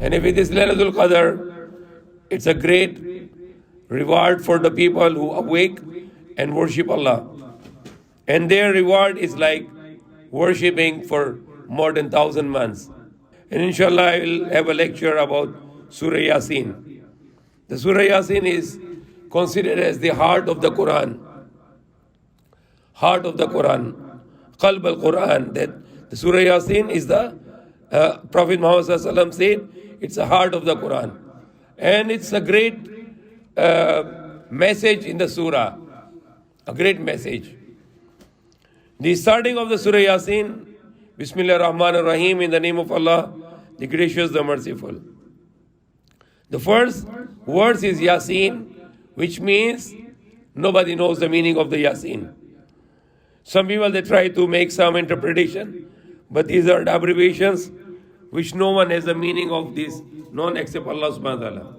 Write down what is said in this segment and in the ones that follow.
And if it is Laylatul Qadr, it's a great reward for the people who awake and worship Allah. And their reward is like worshipping for more than 1,000 months. And inshallah, I will have a lecture about Surah Yasin. The Surah Yasin is considered as the heart of the Quran. Heart of the Quran. Qalb al-Quran. That the Surah Yasin is the Prophet Muhammad ﷺ said, it's the heart of the Quran. And it's a great message in the surah. A great message. The starting of the Surah Yasin, Bismillah ar-Rahman ar-Rahim, in the name of Allah, the gracious, the merciful. The first verse is Yasin, which means nobody knows the meaning of the Yasin. Some people, they try to make some interpretation, but these are the abbreviations which no one has the meaning of this, none except Allah subhanahu wa ta'ala.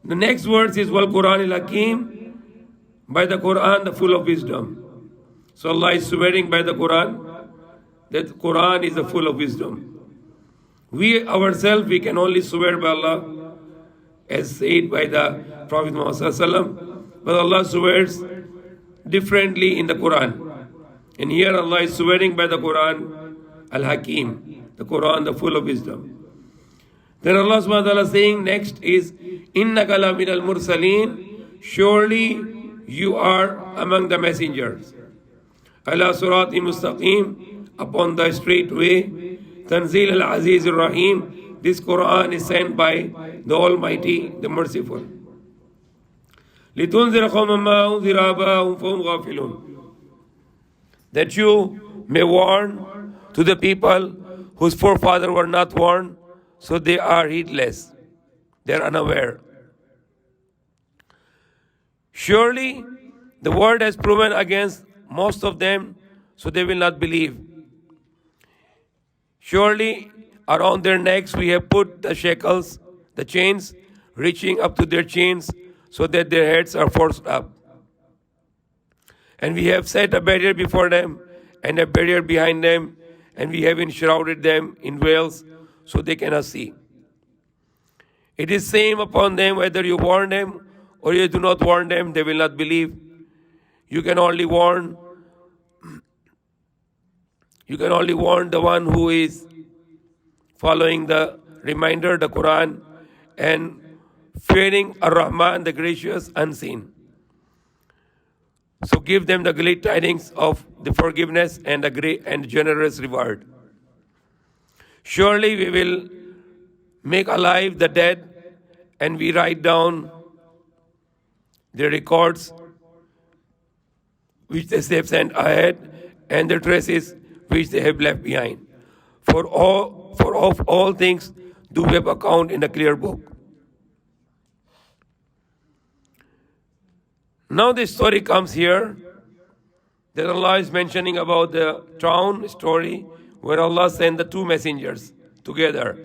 The next verse is Wal Quran al-Hakim, by the Quran, the full of wisdom. So Allah is swearing by the Quran that Quran is the full of wisdom. We ourselves, we can only swear by Allah, as said by the Prophet Muhammad ﷺ, but Allah swears differently in the Quran. And here Allah is swearing by the Quran, Al-Hakim, the Quran, the full of wisdom. Then Allah subhanahu wa ta'ala saying next is, Innaka la minal mursaleen, surely you are among the messengers. Ala surati mustaqim, upon the straight way. Tanzil al-Aziz al-Rahim, this Quran is sent by the Almighty, the Merciful. لِتُنذِرَ قَوْمًا مَا أُنذِرَ آبَاؤُهُمْ فَهُمْ غَافِلُونَ, that you may warn to the people whose forefathers were not warned, so they are heedless, they are unaware. Surely the word has proven against most of them, so they will not believe. Surely around their necks we have put the shackles, the chains, reaching up to their chins, so that their heads are forced up. And we have set a barrier before them, and a barrier behind them, and we have enshrouded them in veils, so they cannot see. It is same upon them whether you warn them or you do not warn them, they will not believe. You can only warn the one who is following the reminder, the Quran, and fearing Ar-Rahman, the gracious, unseen. So give them the great tidings of the forgiveness and a great and generous reward. Surely we will make alive the dead, and we write down their records which they have sent ahead, and their traces which they have left behind. For of all things do we have account in a clear book. Now this story comes here that Allah is mentioning about the town story where Allah sent the two messengers together.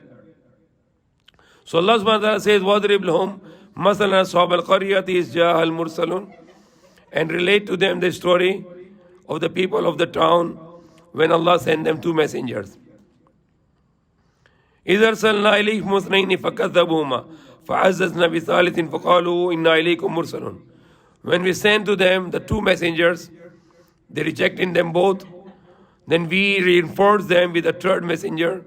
So Allah subhanahu wa ta'ala says, وَضْرِبْ لَهُمْ مَثَلًا أَصْحَابَ الْقَرْيَةِ إِذْ جَاءَهَا الْمُرْسَلُونَ, and relate to them the story of the people of the town when Allah sent them two messengers. إِذْ أَرْسَلْنَا إِلَيْهِمْ مُثْنَيْنِ فَكَذَّبُوهُمَا فَعَزَّزْنَا بِثَالِثٍ فَقَالُوا إِنَّا إِلَيْكُمْ مُرْسَلُونَ. When we sent to them the two messengers, they rejected them both. Then we reinforced them with a third messenger.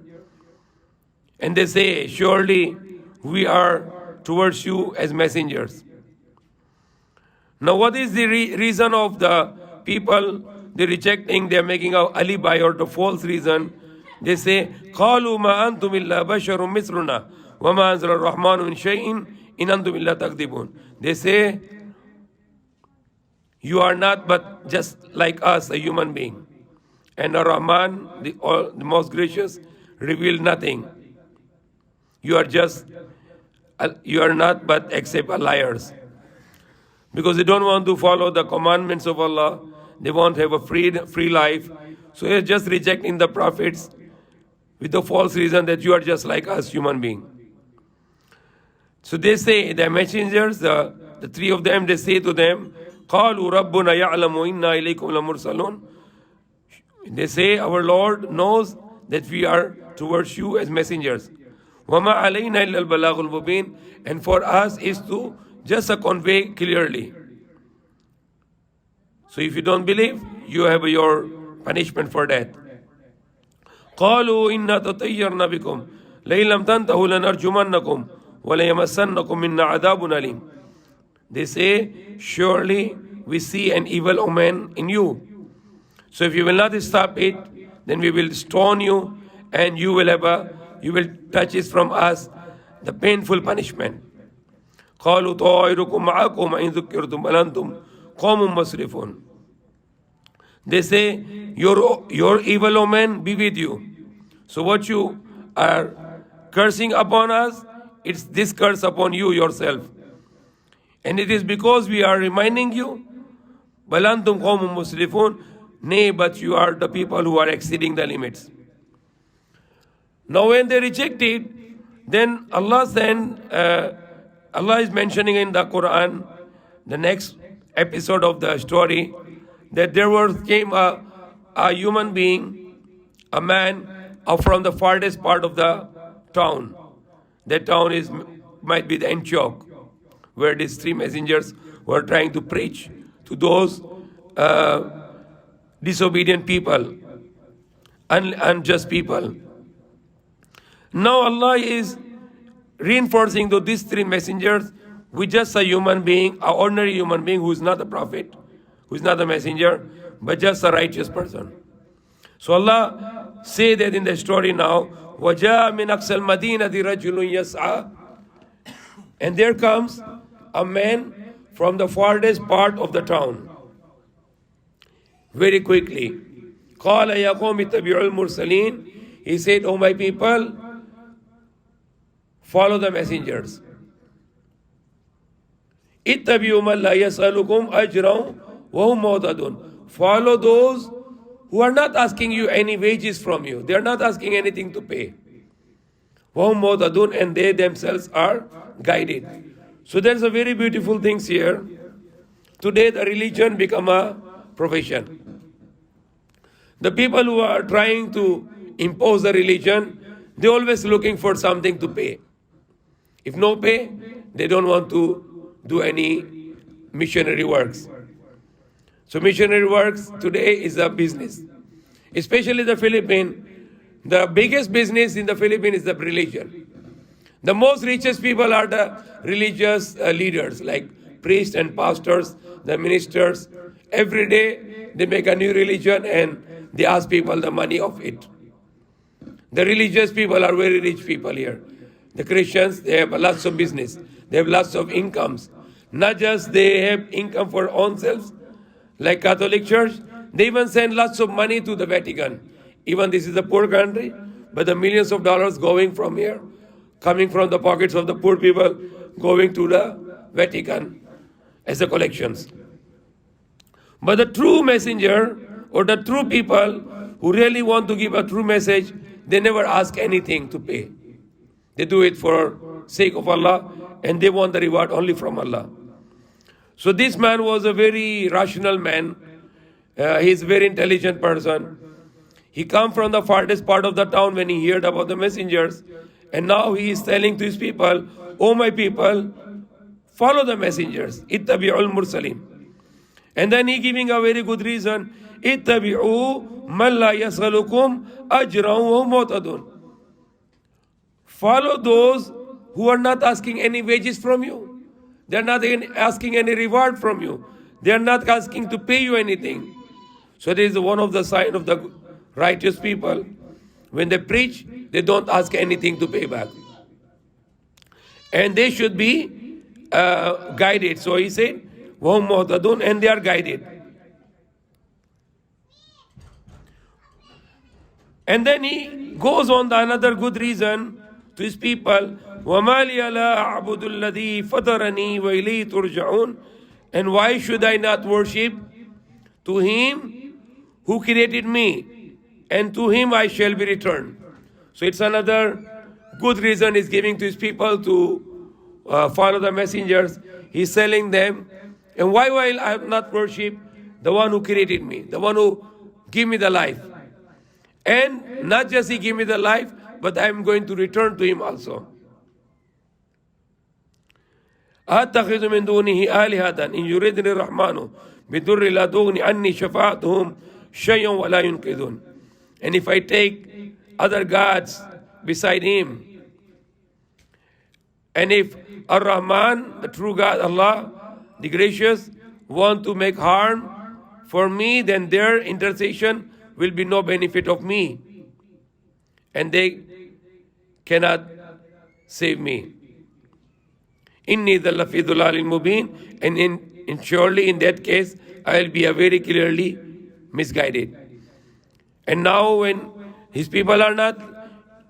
And they say, surely we are towards you as messengers. Now what is the reason of the people, they rejecting, they are making a alibi or the false reason. They say, قَالُوا مَا أَنْتُمْ إِلَّا بَشَرٌ مِثْلُنَا وَمَا أَنزَلَ الرَّحْمَنُ مِنْ شَيْءٍ إِنْ أَنْتُمْ إِلَّا تَكْذِبُونَ. They say, you are not but just like us, a human being. And Ar-Rahman, the most gracious, revealed nothing. You are not but except liars. Because they don't want to follow the commandments of Allah. They want to have a free life. So they're just rejecting the prophets with the false reason that you are just like us, human being. So they say, the messengers, the three of them, they say to them, قَالُوا رَبُّنَا يَعْلَمُ إِنَّا إِلَيْكُمْ لَمُرْسَلُونَ. They say, our Lord knows that we are towards you as messengers. وَمَا عَلَيْنَا إِلَّا الْبَلَاغُ الْمُبِينُ. And for us is to just convey clearly. So if you don't believe, you have your punishment for that. قالوا إنا تطيرنا بكم لئن لم تنتهوا لنرجمنكم وليمسنكم منا عذاب أليم. They say, surely we see an evil omen in you. So if you will not stop it, then we will stone you, and you will touch it from us the painful punishment. قالوا طائركم معكم إن ذكرتم بل أنتم قوم مسرفون. They say, your evil omen be with you. So what you are cursing upon us, it's this curse upon you yourself. And it is because we are reminding you, بل أنتم قوم مسرفون, nay, but you are the people who are exceeding the limits. Now when they rejected, then Allah is mentioning in the Quran, the next episode of the story, that came a human being, a man from the farthest part of the town. That town might be the Antioch, where these three messengers were trying to preach to those disobedient people, unjust people. Now Allah is reinforcing that these three messengers with just a human being, an ordinary human being who is not a prophet, who is not a messenger, but just a righteous person. So Allah say that in the story now, وَجَاءَ مِنْ أَقْصَى الْمَدِينَةِ رَجُلٌ يَسْعَى. And there comes a man from the farthest part of the town. Very quickly. قَالَ يَا قَوْمِ اتَّبِعُوا الْمُرْسَلِينَ. He said, "O my people, follow the messengers. اتَّبِعُوا مَنْ لَا يَسْأَلُكُمْ أَجْرًا وَهُمْ مُهْتَدُونَ. Follow those who are not asking you any wages from you. They are not asking anything to pay. وَهُمْ مُهْتَدُونَ. And they themselves are guided. So there's a very beautiful things here. Today the religion become a profession. The people who are trying to impose the religion, they're always looking for something to pay. If no pay, they don't want to do any missionary works. So missionary works today is a business. Especially the Philippines, the biggest business in the Philippines is the religion. The most richest people are the religious leaders, like priests and pastors, the ministers. Every day they make a new religion and they ask people the money of it. The religious people are very rich people here. The Christians, they have lots of business. They have lots of incomes. Not just they have income for own selves, like Catholic Church, they even send lots of money to the Vatican. Even this is a poor country, but the millions of dollars going from here, coming from the pockets of the poor people, going to the Vatican as a collections. But the true messenger or the true people who really want to give a true message, they never ask anything to pay. They do it for sake of Allah and they want the reward only from Allah. So this man was a very rational man. He's a very intelligent person. He come from the farthest part of the town when he heard about the messengers. And now he is telling to his people, "O my people, follow the messengers. Ittabi'ul mursaleen." And then he giving a very good reason. Ittabi'u man la yas'alukum ajran wa hum muhtadun. Follow those who are not asking any wages from you. They are not asking any reward from you. They are not asking to pay you anything. So this is one of the signs of the righteous people. When they preach, they don't ask anything to pay back. And they should be guided. So he said, وَهُمْ مُهْتَدُونَ, and they are guided. And then he goes on the another good reason to his people, وَمَا لِيَ لَا أَعْبُدُ الَّذِي فَطَرَنِي وَإِلَيْهِ تُرْجَعُونَ. And why should I not worship to him who created me, and to him I shall be returned. So it's another good reason he's giving to his people to follow the messengers. He's telling them, and why will I not worship the one who created me, the one who gave me the life? And not just he gave me the life, but I am going to return to him also. أَتَّخِذُ مِن دُونِهِ آلِهَةً إِن يُرِدْنِ الرَّحْمَنُ بِضُرٍّ لَا تُغْنِ عَنِّي شَفَاعَتُهُمْ شَيْئًا وَلَا يُنْقِذُونَ. And if I take other gods beside him, and if Ar-Rahman, the true God, Allah, the gracious, want to make harm for me, then their intercession will be no benefit of me, and they cannot save me. Inni dhallafi dhulalil mubin, and surely in that case I will be a very clearly misguided. And now when his people are not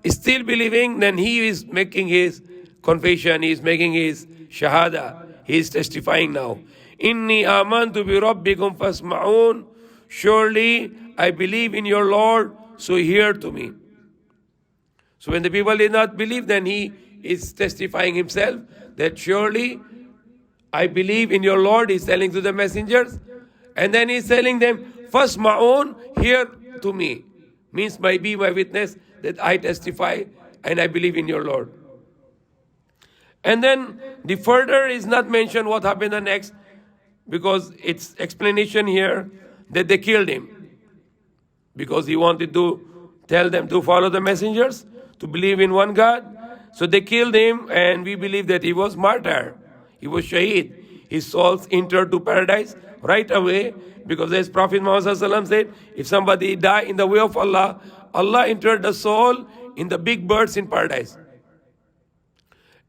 still believing, then he is making his confession, he is making his shahada, he is testifying now. Inni amantu bi rabbikum fasma'un. Surely I believe in your Lord, so hear to me. So when the people did not believe, then he is testifying himself that surely I believe in your Lord. He's telling to the messengers, and then he's telling them, fasma'un, hear to me. Means be my witness that I testify and I believe in your Lord. And then the further is not mentioned what happened the next, because it's explanation here that they killed him because he wanted to tell them to follow the messengers, to believe in one God. So they killed him, and we believe that he was martyr. He was shaheed. His souls entered to paradise right away, because as Prophet Muhammad ﷺ said, if somebody die in the way of Allah, Allah entered the soul in the big birds in paradise.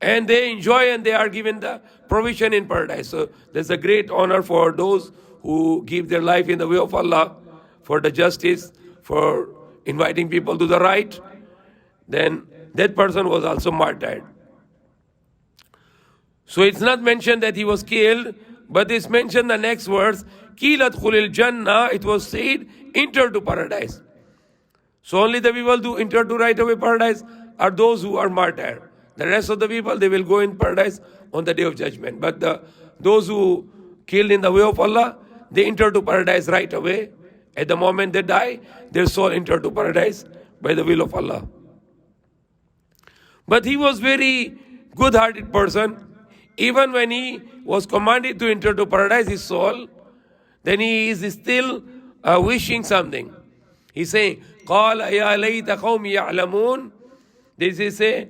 And they enjoy and they are given the provision in paradise. So there's a great honor for those who give their life in the way of Allah, for the justice, for inviting people to the right. Then that person was also martyred. So it's not mentioned that he was killed, but it's mentioned the next verse, Kilat khulil jannah, it was said, enter to paradise. So only the people who enter to right away paradise are those who are martyred. The rest of the people, they will go in paradise on the day of judgment. But those who killed in the way of Allah, they enter to paradise right away. At the moment they die, their soul enter to paradise by the will of Allah. But he was very good-hearted person. Even when he was commanded to enter to paradise, his soul, then he is still wishing something. He's saying, قَالَ يَا لَيْتَ قَوْمِ يَعْلَمُونَ. This is that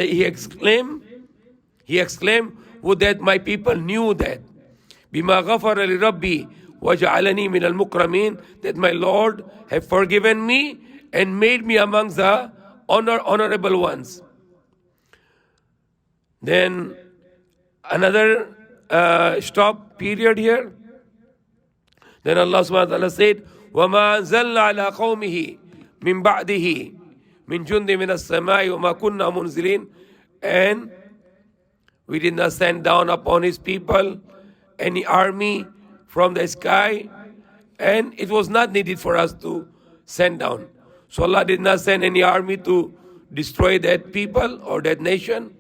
he exclaimed, would that my people knew that. بِمَا غَفَرَ لِرَبِّي وَجَعَلَنِي مِنَ الْمُكْرَمِينَ, that my Lord have forgiven me and made me amongst the honorable ones. Then another stop period here. Then Allah subhanahu wa ta'ala said, وَمَا أَنزَلْنَا عَلَىٰ قَوْمِهِ مِن بَعْدِهِ مِن جُنْدٍ مِنَ السَّمَاءِ وَمَا كُنَّا مُنزِلِينَ. And we did not send down upon his people any army from the sky, and it was not needed for us to send down. So Allah did not send any army to destroy that people or that nation.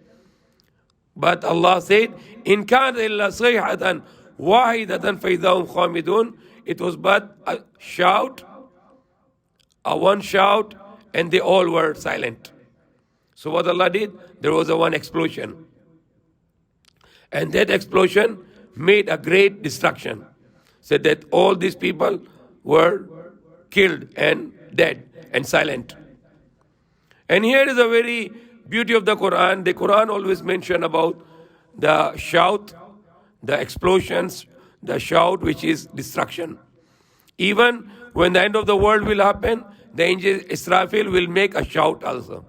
But Allah said, إِن كَانَ إِلَّا صَيْحَةً وَاحِدَةً فَإِذَا هُمْ خَامِدُونَ. It was but a shout, a one shout, and they all were silent. So what Allah did, there was a one explosion. And that explosion made a great destruction. Said that all these people were killed and dead and silent. And here is a very beauty of the Quran. The Quran always mention about the shout, the explosions, the shout which is destruction. Even when the end of the world will happen, the angel Israfil will make a shout also.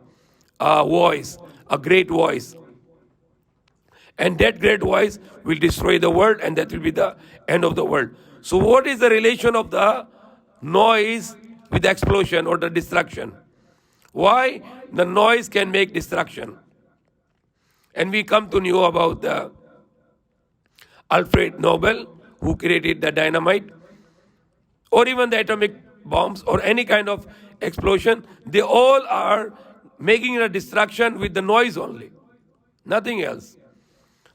A voice, a great voice. And that great voice will destroy the world, and that will be the end of the world. So what is the relation of the noise with the explosion or the destruction? Why the noise can make destruction? And we come to know about the Alfred Nobel, who created the dynamite, or even the atomic bombs, or any kind of explosion. They all are making a destruction with the noise only, nothing else.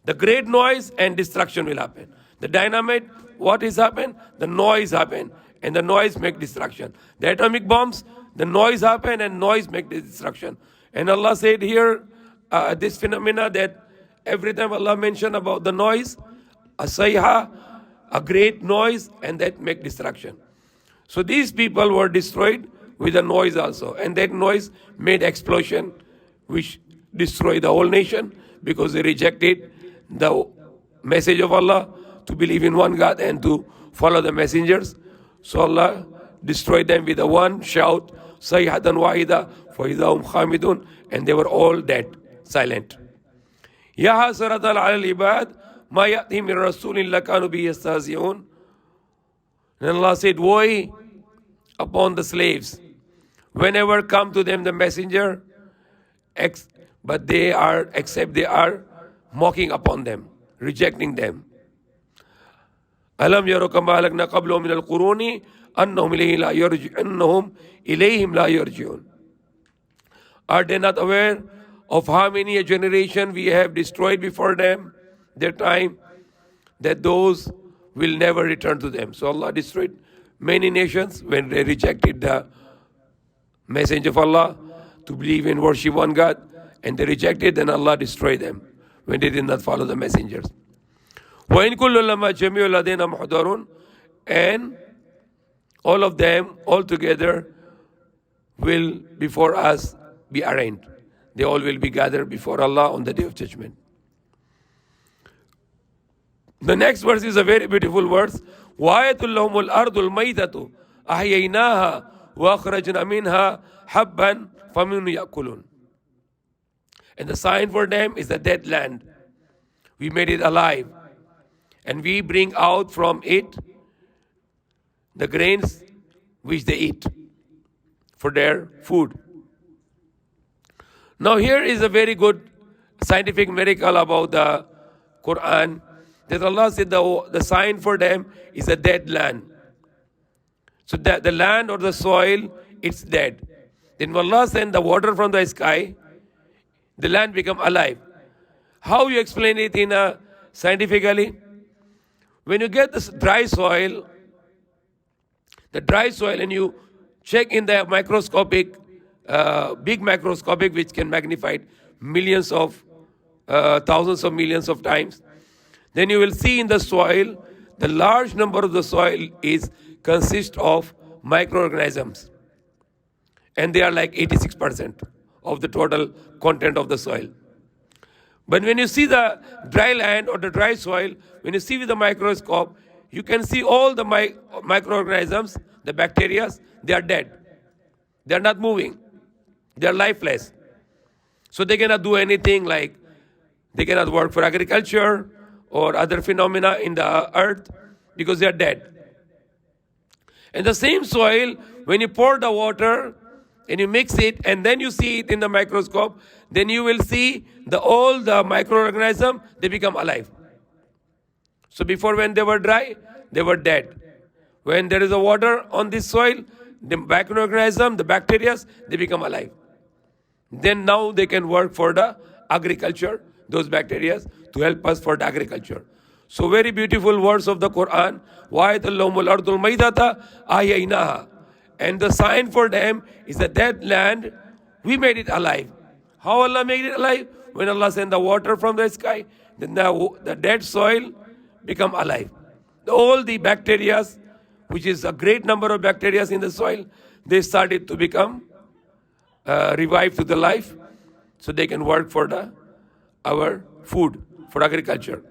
The great noise and destruction will happen. The dynamite, what is happened? The noise happen, and the noise make destruction. The atomic bombs, The noise happen and noise make the destruction. And Allah said here, this phenomena that every time Allah mentioned about the noise, a sayha, a great noise, and that make destruction. So these people were destroyed with a noise also. And that noise made explosion, which destroyed the whole nation because they rejected the message of Allah to believe in one God and to follow the messengers. So Allah destroyed them with a one shout, sayhatan wahida, فَإِذَا هُمْ خَامِدُونَ, and they were all dead, silent. يَا حَسْرَةً عَلَى الْعِبَادِ مَا يَأْتِهِم مِّن رَّسُولٍ إِلَّا كَانُوا بِهِ يَسْتَهْزِئُونَ. And Allah said, woe upon the slaves, whenever come to them the messenger, but they are mocking upon them, rejecting them. أَلَمْ يَرَوْا كَمَا أَهْلَكْنَا قَبْلَهُم مِّنَ الْقُرُونِ أَنَّهُمْ إِلَيْهِمْ لَا يَرْجِعُونَ. Are they not aware of how many a generation we have destroyed before them, their time, that those will never return to them? So Allah destroyed many nations when they rejected the message of Allah to believe and worship one God, and they rejected, then Allah destroyed them when they did not follow the messengers. وَإِن كُلُّ لَمَّا جَمِيعٌ لَدَيْنَا مُحْضَرُونَ. And all of them, all together, will before us be arraigned. They all will be gathered before Allah on the Day of Judgment. The next verse is a very beautiful verse. وَآيَةٌ لَهُمُ الْأَرْضُ الْمَيْتَةُ أَحْيَيْنَاهَا وَأَخْرَجْنَا مِنْهَا حَبًّا فَمِنْهُ يَأْكُلُونَ. And the sign for them is the dead land. We made it alive. And we bring out from it the grains which they eat for their food. Now here is a very good scientific miracle about the Quran, that Allah said the sign for them is a dead land. So that the land or the soil, it's dead. Then when Allah sent the water from the sky, the land become alive. How you explain it in scientifically? When you get this dry soil, and you check in the microscopic, big microscopic, which can magnify millions of, thousands of millions of times, then you will see in the soil, the large number of the soil consists of microorganisms. And they are like 86% of the total content of the soil. But when you see the dry land or the dry soil, when you see with the microscope, you can see all the microorganisms, the bacteria, they are dead. They are not moving. They are lifeless. So they cannot do anything, like they cannot work for agriculture or other phenomena in the earth because they are dead. And the same soil, when you pour the water and you mix it and then you see it in the microscope, then you will see all the microorganisms, they become alive. So before, when they were dry, they were dead. When there is a water on this soil, the microorganism, the bacteria, they become alive. Then now they can work for the agriculture, those bacteria, to help us for the agriculture. So very beautiful words of the Quran. وَآيَةٌ لَهُمُ الْأَرْضُ الْمَيْتَةَ أَحْيَيْنَاهَا. And the sign for them is the dead land, we made it alive. How Allah made it alive? When Allah sent the water from the sky, then the dead soil become alive. All the bacteria, which is a great number of bacteria in the soil, they started to become revived to the life, so they can work for our food, for agriculture.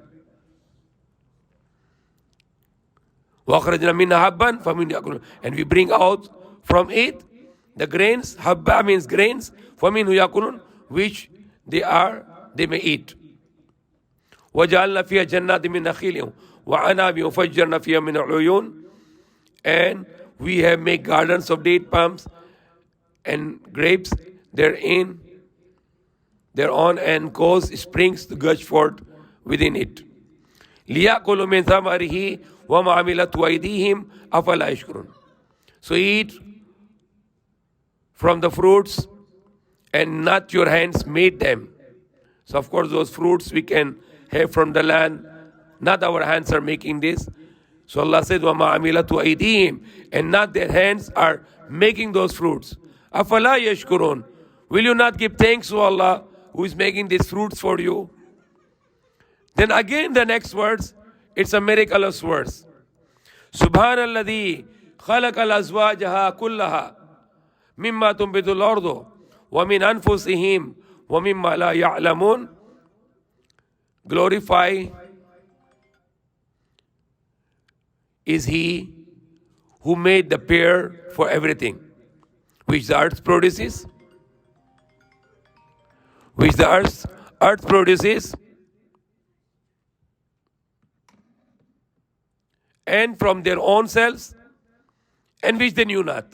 وَأَخْرَجْنَا مِنْهَا حَبًّا فَمِنْهُ يَأْكُلُونَ. And we bring out from it the grains. Habba means grains. فَمِنْهُ يَأْكُلُونَ, which they may eat. وَجَعَلْنَا فِيهَا جَنَّاتٍ مِّن نَخِيلٍ وَعَنَابٍ وَفَجَّرْنَا فِيهَا مِنَ الْعُيُونِ. And we have made gardens of date palms and grapes thereon, and cause springs to gush forth within it. لِيَأْكُلُوا مِنْ ثَمَرِهِ وَمَا عَمِلَتْهُ أَيْدِيهِمْ أَفَلَا يَشْكُرُونَ. So eat from the fruits, and not your hands made them. So of course those fruits we can have from the land, not our hands are making this. So Allah said, وَمَا عَمِلَتْهُ أَيْدِيهِمْ, and not their hands are making those fruits. Afala yashkurun. Will you not give thanks to Allah who is making these fruits for you? Then again the next words, it's a miraculous verse. Subhanalladhi khalaqa al-azwajaha kullaha mimma tunbitu al-ardu wa min anfusihim wa mimma la ya'lamun. Glorify is He who made the pair for everything, which the earth produces, and from their own selves, and which they knew not.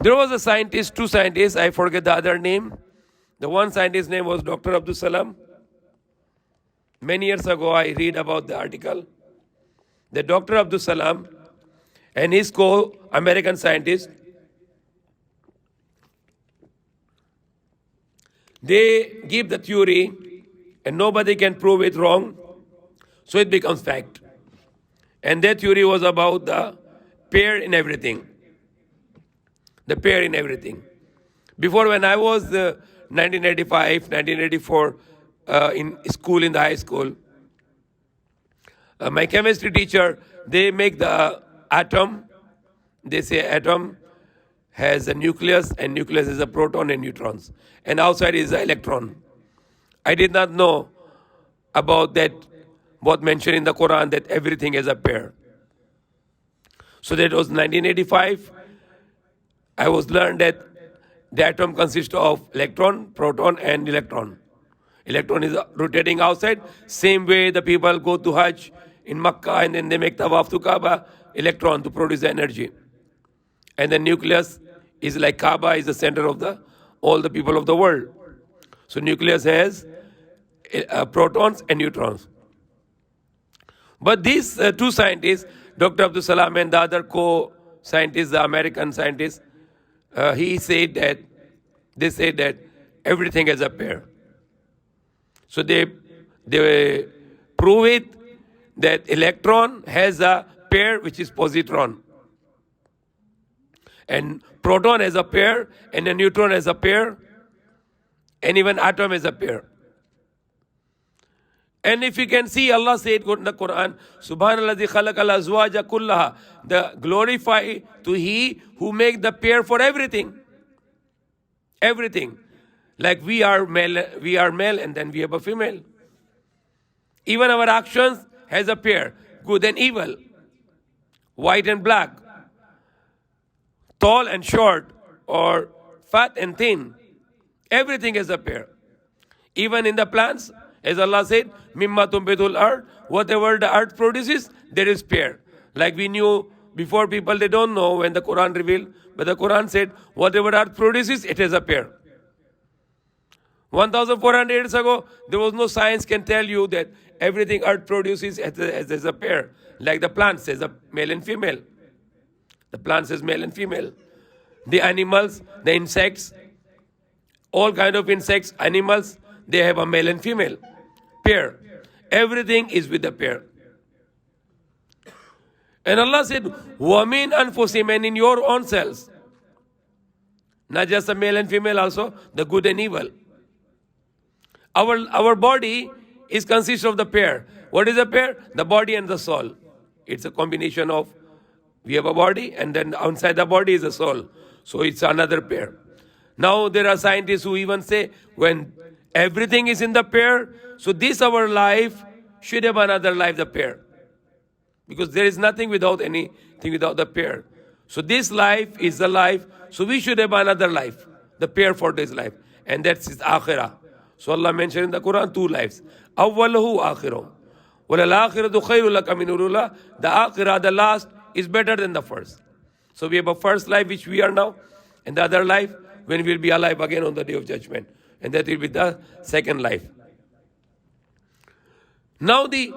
There was a scientist, two scientists, I forget the other name. The one scientist's name was Dr. Abdul Salam. Many years ago, I read about the article. The Dr. Abdul Salam and his co-American scientist, they give the theory and nobody can prove it wrong, so it becomes fact. And their theory was about the pair in everything. The pair in everything. Before, when I was 1985, 1984 in school, in the high school, my chemistry teacher, they make the atom. They say atom has a nucleus, and nucleus is a proton and neutrons. And outside is the electron. I did not know about that, what mentioned in the Quran, that everything is a pair. So that was 1985. I was learned that the atom consists of electron, proton, and electron. Electron is rotating outside. Same way the people go to Hajj in Makkah and then they make tawaf to Kaaba, electron to produce energy. And the nucleus is like Kaaba is the center of all the people of the world. So nucleus has protons and neutrons. But these two scientists, Dr. Abdul Salam and the other co-scientist, the American scientist, they said that everything is a pair. So they prove it that electron has a pair which is positron. And proton has a pair, and a neutron has a pair, and even atom has a pair. And if you can see, Allah said in the Quran, Subhanalladhi khalaqal azwaja kullaha, the glorify to He who make the pair for everything. Everything. Like we are male, and then we have a female. Even our actions has a pair, good and evil, white and black, tall and short, or fat and thin. Everything is a pair. Even in the plants, as Allah said, Mimma tumbitul ard, whatever the earth produces, there is pair. Like we knew before, people, they don't know when the Quran revealed, but the Quran said, whatever earth produces, it is a pair. 1,400 years ago, there was no science can tell you that everything earth produces as a pair. Like the plant says a male and female. The plant says male and female. The animals, the insects, all kind of insects, animals, they have a male and female pair. Everything is with a pair. And Allah said, وَمِنْ أَنفُسِهِمْ, and in your own selves. Not just a male and female also, the good and evil. Our body consists of the pair. What is a pair? The body and the soul. It's a combination of, we have a body and then outside the body is a soul. So it's another pair. Now there are scientists who even say when everything is in the pair, so this our life should have another life, the pair. Because there is nothing without anything without the pair. So this life is the life, so we should have another life, the pair for this life. And that's his akhirah. So Allah mentioned in the Quran two lives. Awwaluhu akhiruh. وَلَلْآخِرَةُ خَيْرٌ لَكَ مِنْ أُولَى. The akhirah, the last, is better than the first. So we have a first life which we are now, and the other life when we will be alive again on the day of judgment. And that will be the second life. Now the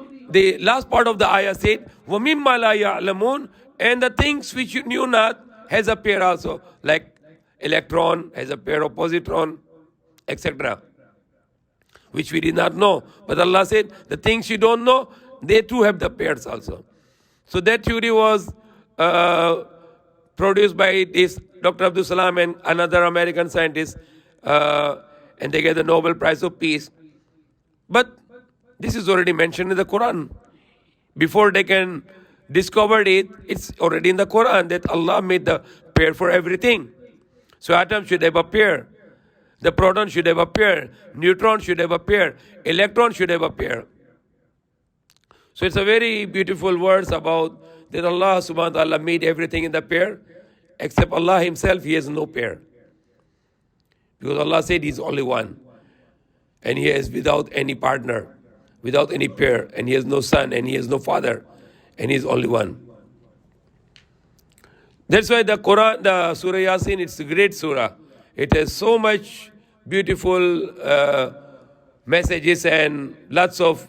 last part of the ayah said, وَمِمَّا لَا يَعْلَمُونَ, and the things which you knew not has a pair also. Like electron has a pair of positron, etc. Which we did not know. But Allah said, the things you don't know, they too have the pairs also. So that theory was produced by this Dr. Abdul Salam and another American scientist, and they get the Nobel Prize of Peace. But this is already mentioned in the Quran. Before they can discover it, it's already in the Quran that Allah made the pair for everything. So atom should have a pair. The proton should have a pair. Neutron should have a pair. Electron should have a pair. So it's a very beautiful verse about that Allah subhanahu wa ta'ala made everything in the pair. Except Allah himself, he has no pair. Because Allah said he's only one. And he is without any partner, without any pair. And he has no son and he has no father. And he is only one. That's why the Quran, the Surah Yasin, it's a great surah. It has so much beautiful messages and lots of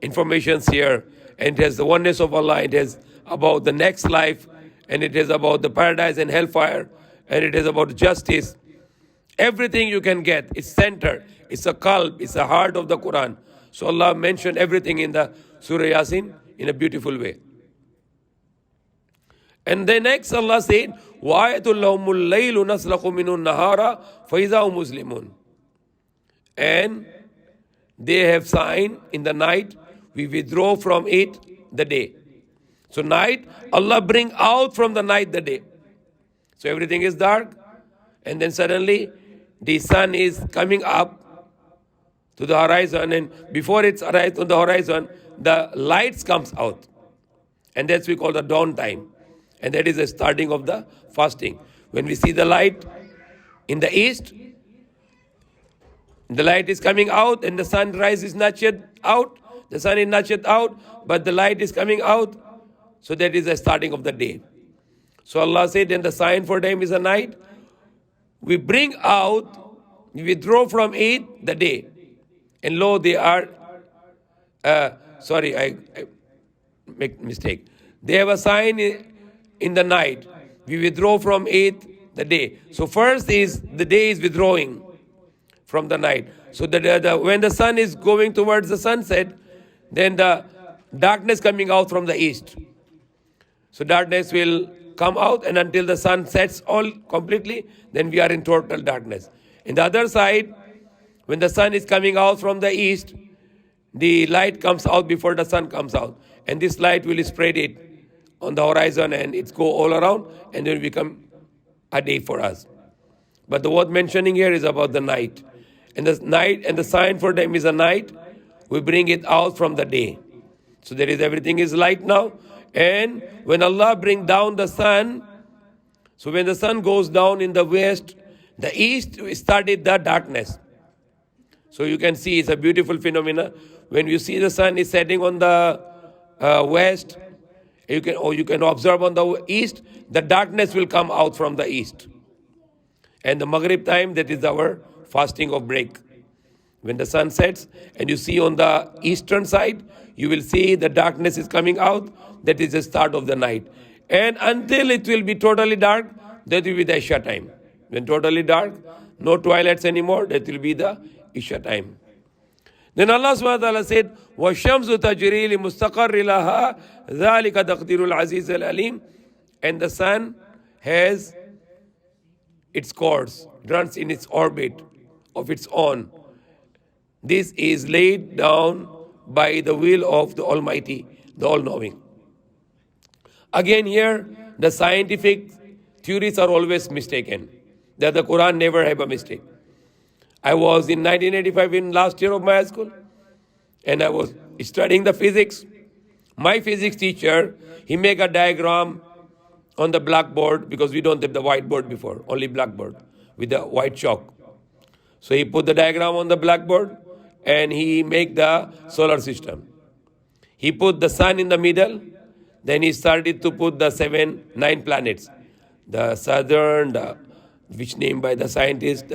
informations here. And it has the oneness of Allah. It has about the next life. And it is about the paradise and hellfire. And it is about justice. Everything you can get. It's centered. It's a qalb. It's the heart of the Quran. So Allah mentioned everything in the Surah Yasin in a beautiful way. And then next Allah said, وَآيَةٌ لَهُمُ اللَّيْلُ نَسْلَخُ مِنُ النَّهَارَ فَإِذَا هُمْ مُسْلِمُونَ. And they have sign in the night, we withdraw from it the day. So night, Allah bring out from the night the day. So everything is dark. And then suddenly, the sun is coming up to the horizon. And before it's arrived on the horizon, the lights comes out. And that's we call the dawn time. And that is the starting of the fasting. When we see the light in the east, the light is coming out and the sunrise is not yet out. The sun is not yet out, but the light is coming out. So that is the starting of the day. So Allah said, then the sign for them is a night. We bring out, we withdraw from it the day. And lo, they are, I make mistake. They have a sign in the night. We withdraw from it the day. So first is, the day is withdrawing from the night. So when the sun is going towards the sunset, then the darkness coming out from the east. So darkness will come out, and until the sun sets all completely, then we are in total darkness. In the other side, when the sun is coming out from the east, the light comes out before the sun comes out. And this light will spread it on the horizon and it's go all around and it will become a day for us. But the word mentioning here is about the night. And the night and the sign for them is a night. We bring it out from the day. So there is everything is light now. And when Allah bring down the sun, so when the sun goes down in the west, the east started the darkness. So you can see it's a beautiful phenomena. When you see the sun is setting on the west, you can observe on the east, the darkness will come out from the east. And the Maghrib time, that is our fasting of break. When the sun sets and you see on the eastern side, you will see the darkness is coming out. That is the start of the night. And until it will be totally dark, that will be the Isha time. When totally dark, no twilights anymore, that will be the Isha time. Then Allah subhanahu wa ta'ala said, وَالشَّمْسُ تَجْرِي لِمُسْتَقَرِّ لَهَا ذَلِكَ تَقْدِيرُ الْعَزِيزِ الْعَلِيمِ. And the sun has its course, runs in its orbit of its own. This is laid down by the will of the Almighty, the All-Knowing. Again here, the scientific theories are always mistaken. That the Quran never have a mistake. I was in 1985 in last year of my high school, and I was studying the physics. My physics teacher, he make a diagram on the blackboard, because we don't have the whiteboard before, only blackboard with the white chalk. So he put the diagram on the blackboard and he make the solar system. He put the sun in the middle, then he started to put the 9 planets. The Saturn, which named by the scientist,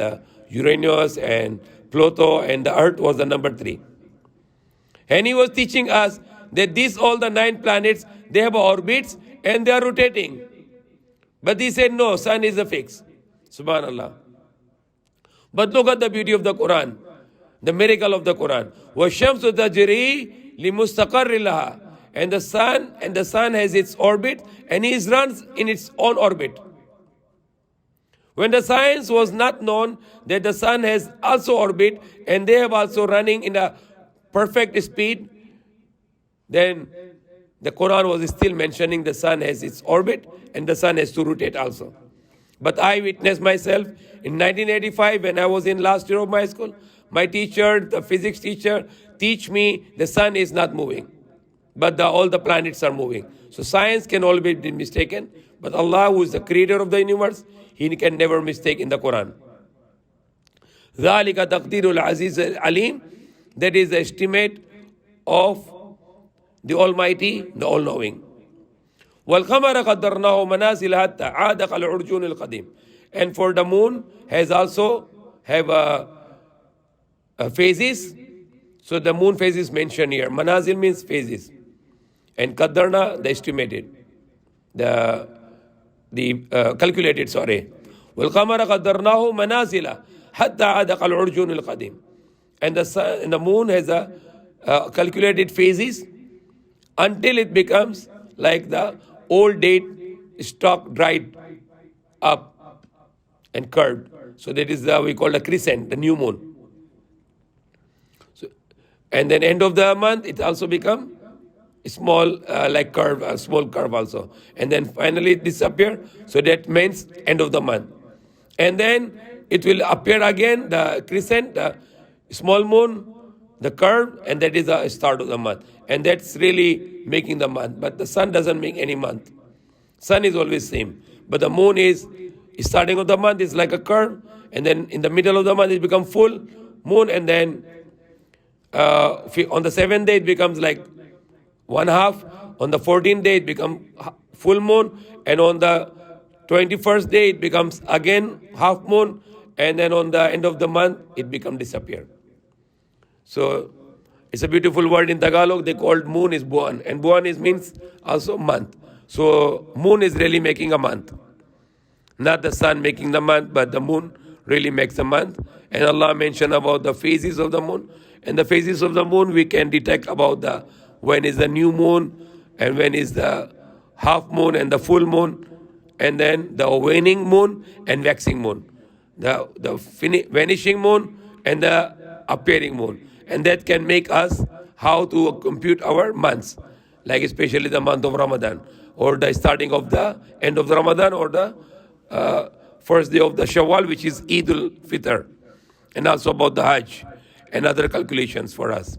Uranus and Pluto, and the Earth was the number 3. And he was teaching us that these all the 9 planets, they have orbits and they are rotating. But he said, no, sun is a fix. Subhanallah. But look at the beauty of the Quran, the miracle of the Quran. وَالشَّمْسُ تَجْرِي لِمُسْتَقَرِّ لَهَا. And the sun has its orbit and it runs in its own orbit. When the science was not known that the sun has also orbit and they have also running in a perfect speed, then the Quran was still mentioning the sun has its orbit and the sun has to rotate also. But I witnessed myself in 1985 when I was in last year of my school. My teacher, the physics teacher, teach me the sun is not moving, but all the planets are moving. So science can always be mistaken, but Allah, who is the creator of the universe, He can never mistake in the Quran. ذَلِكَ تَقْدِيرُ الْعَزِيزِ الْعَلِيمِ. That is the estimate of the Almighty, the All-Knowing. وَالْقَمَرَ قَدَّرْنَاهُ مَنَازِلَ حَتَّى عَادَ كَالْعُرْجُونِ الْقَدِيمِ. And for the moon has also have phases. So the moon phase is mentioned here. Manazil means phases. And Qaddarna, the estimated. The calculated, sorry. وَالْقَمَرَ قَدَّرْنَاهُ مَنَازِلَ حَتَّى عَادَ كَالْعُرْجُونِ الْقَدِيمِ. And the sun and the moon has a calculated phases until it becomes like the old date stalk dried up and curved. So that is we call the crescent, the new moon. So, and then end of the month it also become small like curve, a small curve also. And then finally it disappear. So that means end of the month. And then it will appear again, the crescent, the small moon, the curve, and that is the start of the month. And that's really making the month. But the sun doesn't make any month. Sun is always same. But the moon is starting of the month is like a curve, and then in the middle of the month it becomes full moon, and then on the 7th day it becomes like one half. On the 14th day it becomes full moon, and on the 21st day it becomes again half moon, and then on the end of the month it becomes disappear. So it's a beautiful word in Tagalog. They called moon is buwan, and buwan is means also month. So moon is really making a month, not the sun making the month, but the moon really makes the month. And Allah mentioned about the phases of the moon, and the phases of the moon we can detect about the when is the new moon and when is the half moon and the full moon, and then the waning moon and waxing moon, the vanishing moon and the appearing moon. And that can make us how to compute our months, like especially the month of Ramadan, or the starting of the end of the Ramadan, or the first day of the Shawwal, which is Eid al-Fitr, and also about the Hajj and other calculations for us.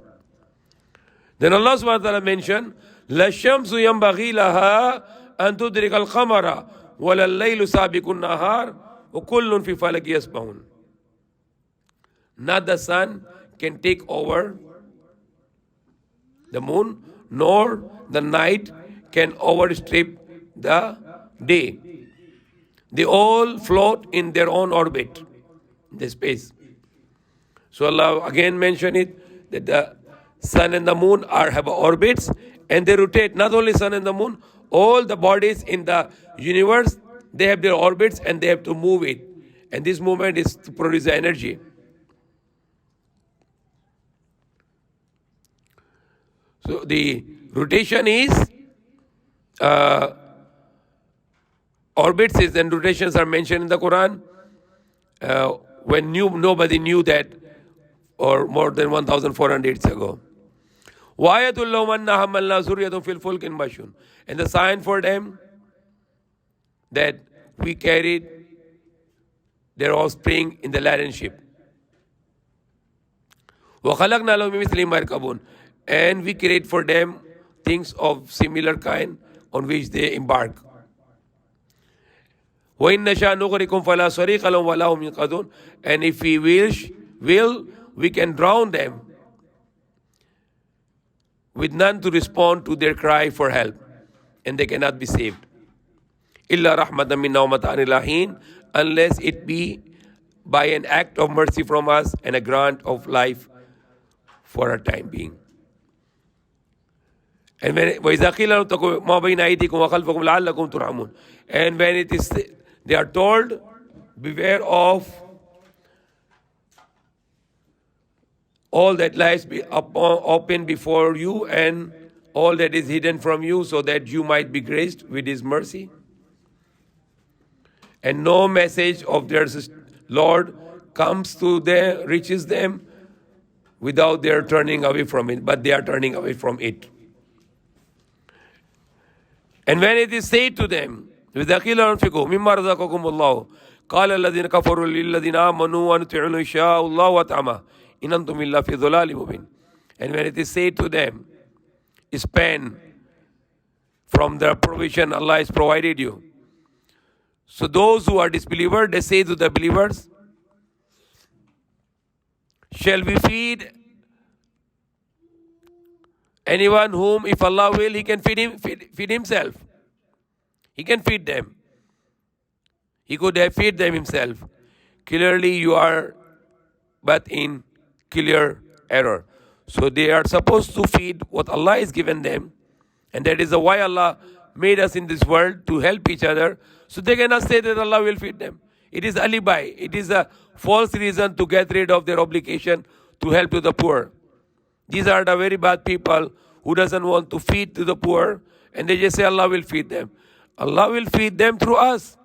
Then Allah subhanahu wa ta'ala mentioned, لَا الشَّمْسُ يَنْبَغِي لَهَا أَن تُدْرِكَ الْقَمَرَ وَلَا اللَّيْلُ سَابِقُ النَّهَارِ وَكُلٌّ فِي فَلَكٍ يَسْبَحُونَ. Not the sun can take over the moon, nor the night can overstrip the day. They all float in their own orbit, the space. So Allah again mentioned it, that the sun and the moon have orbits, and they rotate. Not only sun and the moon, all the bodies in the universe, they have their orbits and they have to move it. And this movement is to produce the energy. So the rotation is orbits is, and rotations are mentioned in the Quran when nobody knew that, or more than 1,400 years ago. وَآيَةٌ لَهُمْ أَنَّا حَمَّلْنَا ذُرِّيَّتَهُمْ فِي الْفُلْكِ الْمَشْحُونِ. And the sign for them that we carried their offspring in the laden ship. وَخَلَقْنَا لَهُم مِّن مِّثْلِهِ مَا يَرْكَبُونَ. And we create for them things of similar kind on which they embark. وَإِن نَّشَأْ نُغْرِقْهُمْ فَلَا صَرِيخَ لَهُمْ وَلَا هُمْ يُنقَذُونَ. And if we will, we can drown them with none to respond to their cry for help, and they cannot be saved. إِلَّا رَحْمَةً مِنَّا وَمَتَاعًا إِلَىٰ حِينٍ. Unless it be by an act of mercy from us and a grant of life for a time being. And when وَإِذَا قِيلَ لَهُمْ اتَّقُوا مَا بَيْنَ أَيْدِيكُمْ وَخَلْفَكُمْ لَعَلَّكُمْ تُرْحَمُونَ. And when it is, they are told, beware of all that lies open before you and all that is hidden from you, so that you might be graced with His mercy. and no message of their Lord comes to them, reaches them, without their turning away from it, but they are turning away from it. And when it is said to them, وَإِذَا قِيلَ أَنْفِقُوا مِمَّا رَزَقَكُمُ اللَّهُ قَالَ الَّذِينَ كَفَرُوا لِلَّذِينَ آمَنُوا وَنُطِيعُوا شَاءَ اللَّهُ وَطَعَمَهُ إِنْ أَنْتُمْ إِلَّا فِي ضَلَالٍ مُبِينٍ. And when it is said to them, spend from the provision Allah has provided you. So those who are disbelievers, they say to the believers, shall we feed anyone whom, if Allah will, He can feed himself. He can feed them. He could have feed them himself. Clearly you are but in clear error. So they are supposed to feed what Allah has given them. And that is why Allah made us in this world, to help each other. So they cannot say that Allah will feed them. It is alibi. It is a false reason to get rid of their obligation to help to the poor. These are the very bad people who doesn't want to feed to the poor, and they just say Allah will feed them. Allah will feed them through us,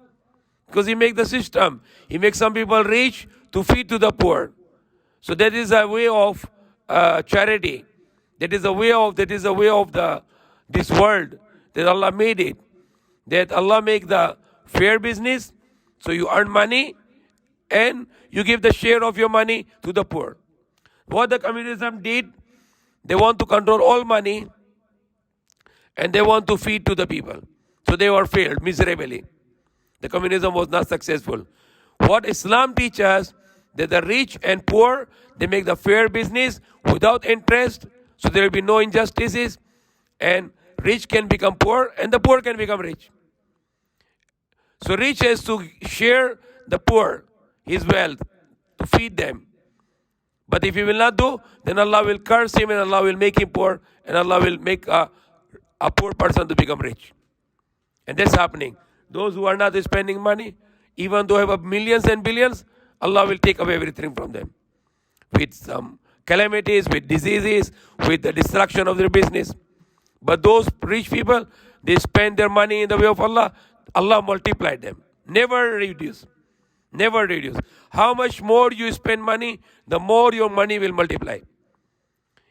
because He makes the system. He makes some people rich to feed to the poor. So that is a way of charity. That is a way of this world that Allah made it. That Allah make the fair business, so you earn money and you give the share of your money to the poor. What the communism did, they want to control all money and they want to feed to the people. So they were failed miserably. The communism was not successful. What Islam teaches, that the rich and poor, they make the fair business without interest, so there will be no injustices, and rich can become poor and the poor can become rich. So rich has to share the poor, his wealth, to feed them. But if he will not do, then Allah will curse him and Allah will make him poor, and Allah will make a poor person to become rich. And that's happening. Those who are not spending money, even though they have millions and billions, Allah will take away everything from them. With some calamities, with diseases, with the destruction of their business. But those rich people, they spend their money in the way of Allah, Allah multiplied them. Never reduce. Never reduce. How much more you spend money, the more your money will multiply.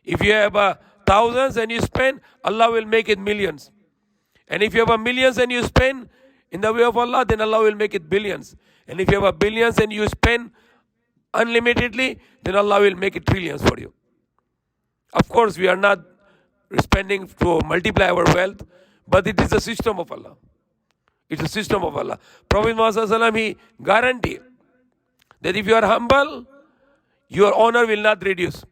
If you have thousands and you spend, Allah will make it millions. And if you have millions and you spend in the way of Allah, then Allah will make it billions. And if you have billions and you spend unlimitedly, then Allah will make it trillions for you. Of course, we are not spending to multiply our wealth, but it is a system of Allah. It's a system of Allah. Prophet Muhammad, he guaranteed that if you are humble, your honor will not reduce.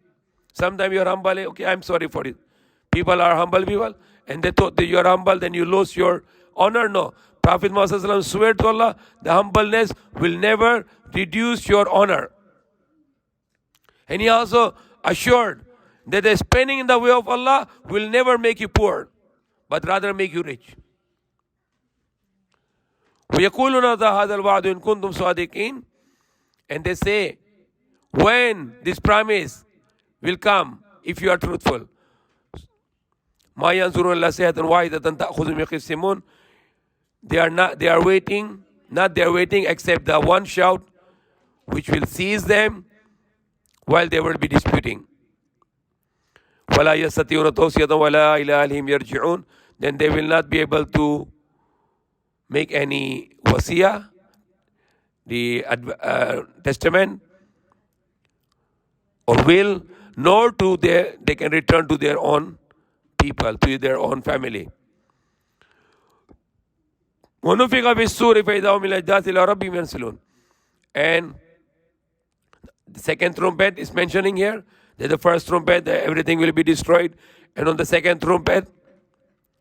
Sometimes you are humble, okay, I'm sorry for it. People are humble people, and they thought that you are humble, then you lose your honor. No. Prophet Muhammad swear to Allah, the humbleness will never reduce your honor. And he also assured that the spending in the way of Allah will never make you poor, but rather make you rich. وَيَقُولُونَ هَذَا الْوَعْدُ إِن كُنتُمْ صَادِقِينَ. And they say, when this promise will come, if you are truthful. مَا يَنْصُرُونَ اللَّهَ سَيَةً وَاحِدَةً تَأْخُذُ مِقِسِّمُونَ. They are waiting except the one shout which will seize them while they will be disputing. وَلَا يَسْتَطِيعُونَ تَوْصِيَةً وَلَا إِلَىٰ أَهْلِهِمْ يَرْجِعُونَ. Then they will not be able to make any wasiyah, the testament or will, nor they can return to their own people, to their own family. وَنُفِخَ فِي الصُّورِ فَإِذَا هُمْ مِنَ الْأَجْدَاثِ إِلَىٰ رَبِّهِمْ يَنْسِلُونَ. And the second trumpet is mentioning here that the first trumpet, everything will be destroyed. And on the second trumpet,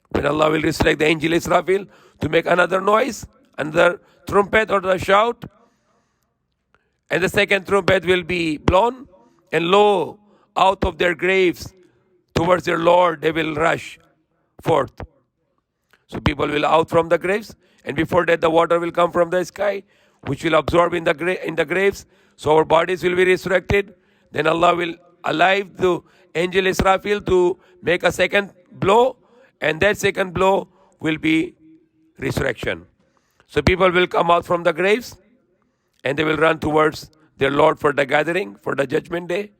when Allah will resurrect the angel Israfil to make another noise, another trumpet or the shout, and the second trumpet will be blown, and lo, out of their graves towards their Lord they will rush forth. So people will out from the graves, and before that the water will come from the sky, which will absorb in the graves. So our bodies will be resurrected. Then Allah will alive the angel Israfil to make a second blow, and that second blow will be resurrection. So people will come out from the graves and they will run towards their Lord for the gathering, for the judgment day.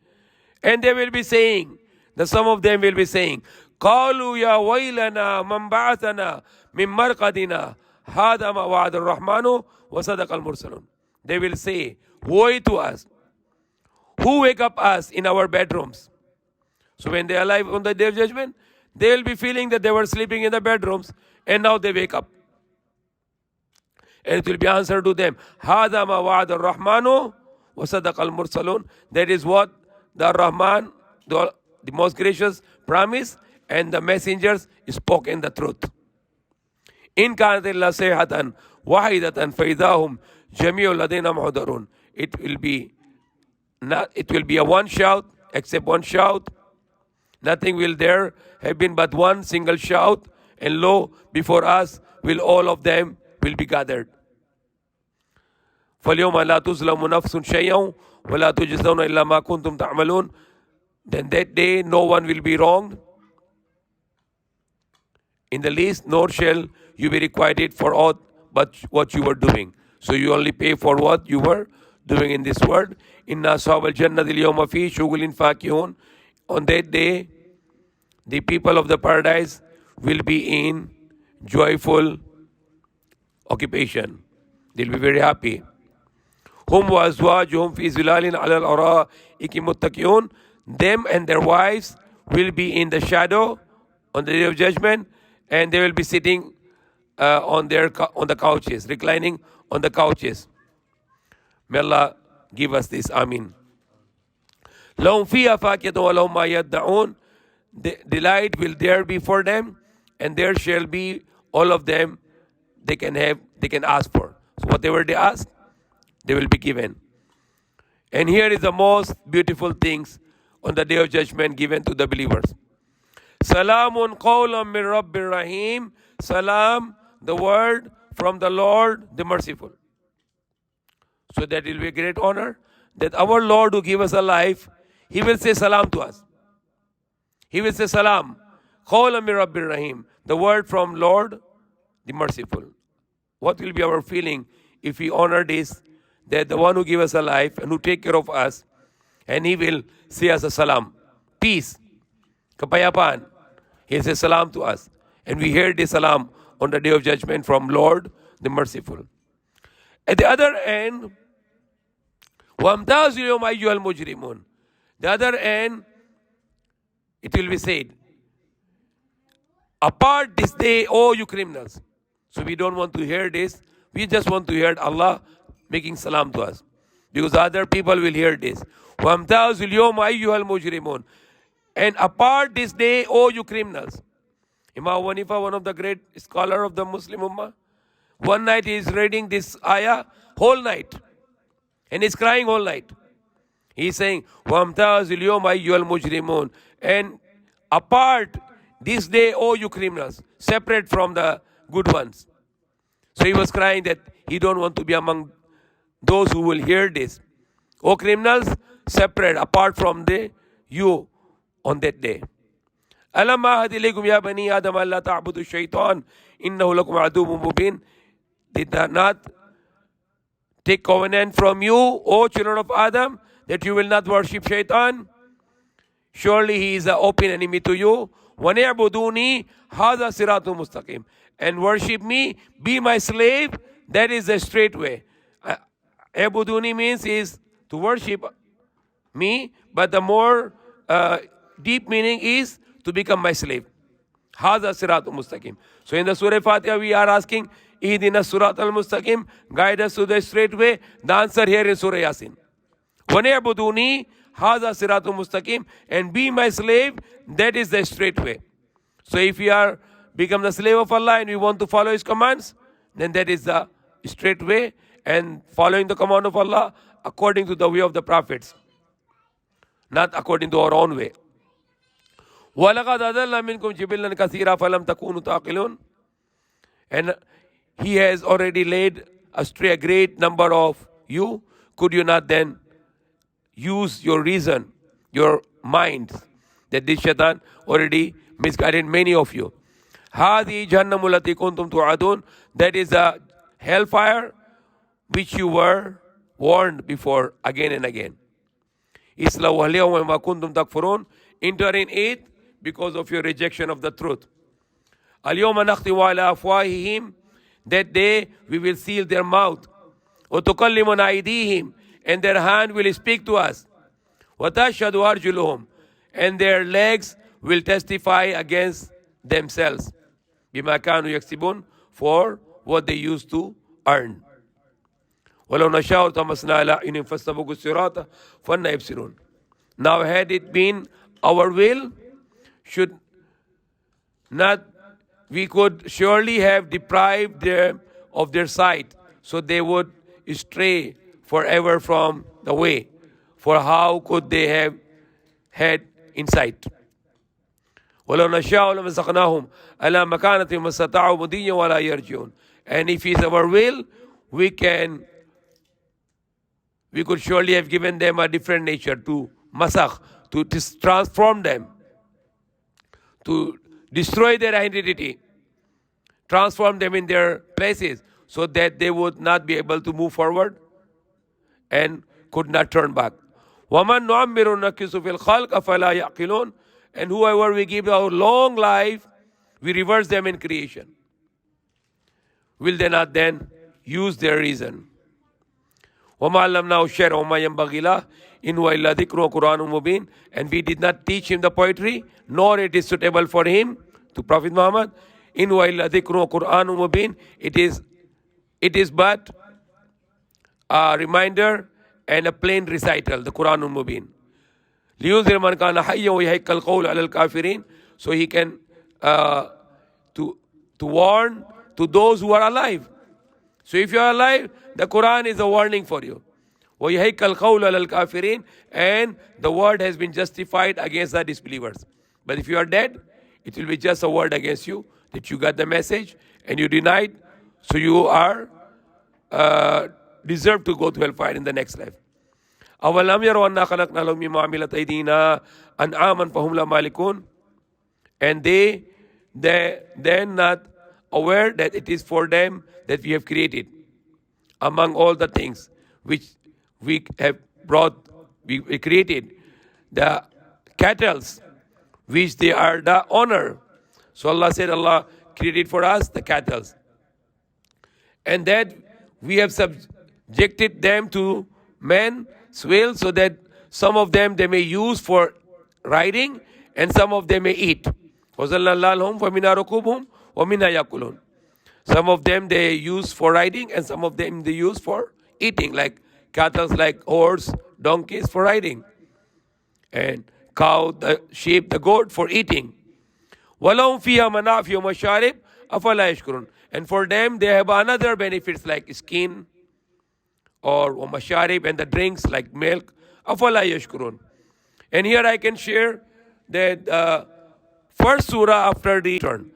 And they will be saying, some of them will be saying, قالوا يا ويلنا من بعثنا من مرقدنا هذا ما وعد الرحمن وصدق المرسلون. They will say, woe to us, who wake up us in our bedrooms. So when they are alive on the day of judgment, they will be feeling that they were sleeping in the bedrooms and now they wake up. And it will be answered to them, هذا ما وعد الرحمن وصدق المرسلون. That is what the Rahman, the most gracious, promised, and the messengers spoke in the truth. إن كانت إلا صيحة واحدة فإذا هم جميع لدينا محضرون. It will be a one shout, except one shout. Nothing will there have been but one single shout, and lo, before us will all of them will be gathered. فَالْيَوْمَ لَا تُظْلَمُ نَفْسٌ شَيْئًا وَلَا تُجْزَوْنَ إِلَّا مَا كُنْتُمْ تَعْمَلُونَ. Then that day no one will be wronged in the least, nor shall you be requited for aught but what you were doing. So you only pay for what you were doing in this world. إِنَّا أَصْحَابَ الْجَنَّةِ الْيَوْمَ فِي شُغُلٍ فَاكِهُونَ. On that day, the people of the paradise will be in joyful occupation. They'll be very happy. Hum wa azwajuhum fi zilalin ala al-ara'iki muttaqiyun. Them and their wives will be in the shadow on the day of judgment, and they will be sitting on the couches, reclining on the couches. May Allah give us this. Ameen. Lahum fiha fakiyatun wa lahum ma yadda'un. Delight will there be for them, and there shall be all of them they can ask for. So whatever they ask, they will be given. And here is the most beautiful things on the day of judgment given to the believers. Salamun qawlan min Rabbir Rahim. Salam, the word from the Lord, the merciful. So that will be a great honor that our Lord who gave us a life, He will say salam to us. He will say salam, qawlan min Rabbir Rahim. The word from Lord, the merciful. What will be our feeling if we honor this, that the one who gave us a life and who take care of us, and He will say us a salam, peace, kapayapan. He says salam to us. And we hear this salam on the day of judgment from Lord, the merciful. At the other end, وَامْتَازُ الْيَوْمَ أَيُّهَا الْمُجْرِمُونَ. The other end, it will be said, apart this day, O you criminals. So we don't want to hear this. We just want to hear Allah making salam to us. Because other people will hear this. وَامْتَازُ الْيَوْمَ أَيُّهَا الْمُجْرِمُونَ. And apart this day, O you criminals. Imam Hanifa, one of the great scholar of the Muslim Ummah, one night he is reading this ayah whole night. And he's crying all night. He's saying, وَامْتَازُ الْيَوْمَ أَيُّهَا الْمُجْرِمُونَ. And apart this day, O you criminals, separate from the good ones. So he was crying that he don't want to be among those who will hear this. O criminals, separate, apart from you on that day. أَلَمْ أَعْهَدْ إِلَيْكُمْ يَا بَنِي آدَمَ أَلَّا تَعْبُدُوا الشَّيْطَانَ إِنَّهُ لَكُمْ عَدُوٌّ مُبِينٌ. Did I not take covenant from you, O children of Adam, that you will not worship Shaitan? Surely he is an open enemy to you. وَنِعْبُدُونِي هَذَا صِرَاطٌ مُسْتَقِيمٌ. And worship me, be my slave, that is the straight way. Abuduni means is to worship me, but the more deep meaning is to become my slave. Hadha siratul mustaqim. So in the Surah Fatiha we are asking, Ihdina siratal mustaqim, guide us to the straight way. The answer here in Surah Yasin. وَنِعْبُدُونِي هَذَا siratul mustaqim. And be my slave, that is the straight way. So if we are become the slave of Allah and we want to follow His commands, then that is the straight way, and following the command of Allah according to the way of the prophets, not according to our own way. وَلَقَدْ أَضَلَّ مِنْكُمْ جِبِلًّا كَثِيرًا فَلَمْ تَكُونُوا تَعْقِلُونَ. And He has already laid astray a great number of you. Could you not then use your reason, your mind, that this shaitan already misguided many of you? هَذِي جَهَنَّمُ الَّتِي كُنْتُمْ تُوعَدُونَ. That is the hellfire, which you were warned before again and again. Islaw al-yawma ma kuntum takfurun. Enter in it because of your rejection of the truth. Al-yawma nakhtimu ala afwahihim. That day we will seal their mouth. Wa tukallimuna aydihim. And their hand will speak to us. Wa tashhadu arjuluhum. And their legs will testify against themselves. Bima kanu yaksibun. For what they used to earn. وَلَوْ نَشَاءُ طَمَسْنَا عَلَىٰ أَعْيُنِهِمْ فَاسْتَبَقُوا الصِّرَاطَ فَأَنَّىٰ يُبْصِرُونَ. Now had it been our will, should not, we could surely have deprived them of their sight, so they would stray forever from the way. For how could they have had insight? وَلَوْ نَشَاءُ لَمَسَخْنَاهُمْ عَلَىٰ مَكَانَتِهِمْ وَاسْتَطَاعُوا مُضِيًّا وَلَا يَرْجِعُونَ. And if it's our will, we could surely have given them a different nature, to masakh, to transform them, to destroy their identity, transform them in their places, so that they would not be able to move forward and could not turn back. وَمَنْ نُعَمِّرُ نَكِّسُ فِي الْخَلْقِ أَفَلَا يَعْقِلُونَ. And whoever we give our long life, we reverse them in creation. Will they not then use their reason? وَمَا عَلَّمْنَاهُ الشِّعْرَ وَمَا يَنبَغِي لَهُ إِنْ هُوَ إِلَّا ذِكْرٌ وَقُرْآنٌ مُبِينٌ. And we did not teach him the poetry, nor it is suitable for him, to Prophet Muhammad. إِنْ هُوَ إِلَّا ذِكْرٌ وَقُرْآنٌ مُبِينٌ. It is but a reminder and a plain recital, the Quran Mubin. لِيُنذِرَ مَنْ كَانَ حَيًّا وَيَحِقَّ الْقَوْلُ عَلَى الْكَافِرِينَ. So he can to warn to those who are alive. So if you are alive, the Quran is a warning for you. وَيَحِقَّ الْقَوْلُ عَلَى الْكَافِرِينَ. And the word has been justified against the disbelievers. But if you are dead, it will be just a word against you, that you got the message and you denied, so you are deserve to go to hellfire in the next life. أَوَلَمْ يَرَوْا أَنَّا خَلَقْنَا لَهُم مِّمَّا عَمِلَتْ أَيْدِينَا أَنْعَامًا فَهُمْ لَهَا مَالِكُونَ. And they're not aware that it is for them that we have created, among all the things which we have we created, the cattle, which they are the honor. So Allah said, Allah created for us the cattle. And that we have subjected them to man's will, so that some of them they may use for riding, and some of them may eat. Some of them they use for riding, and some of them they use for eating, like cattle, like horse, donkeys for riding, and cow, the sheep, the goat for eating. وَلَهُمْ فِيهَا مَنَافِعُ وَمَشَارِبُ أَفَلَا يَشْكُرُونَ. And for them, they have another benefits like skin or masharib, and the drinks like milk. Afala yashkurun. And here I can share that first surah after the return.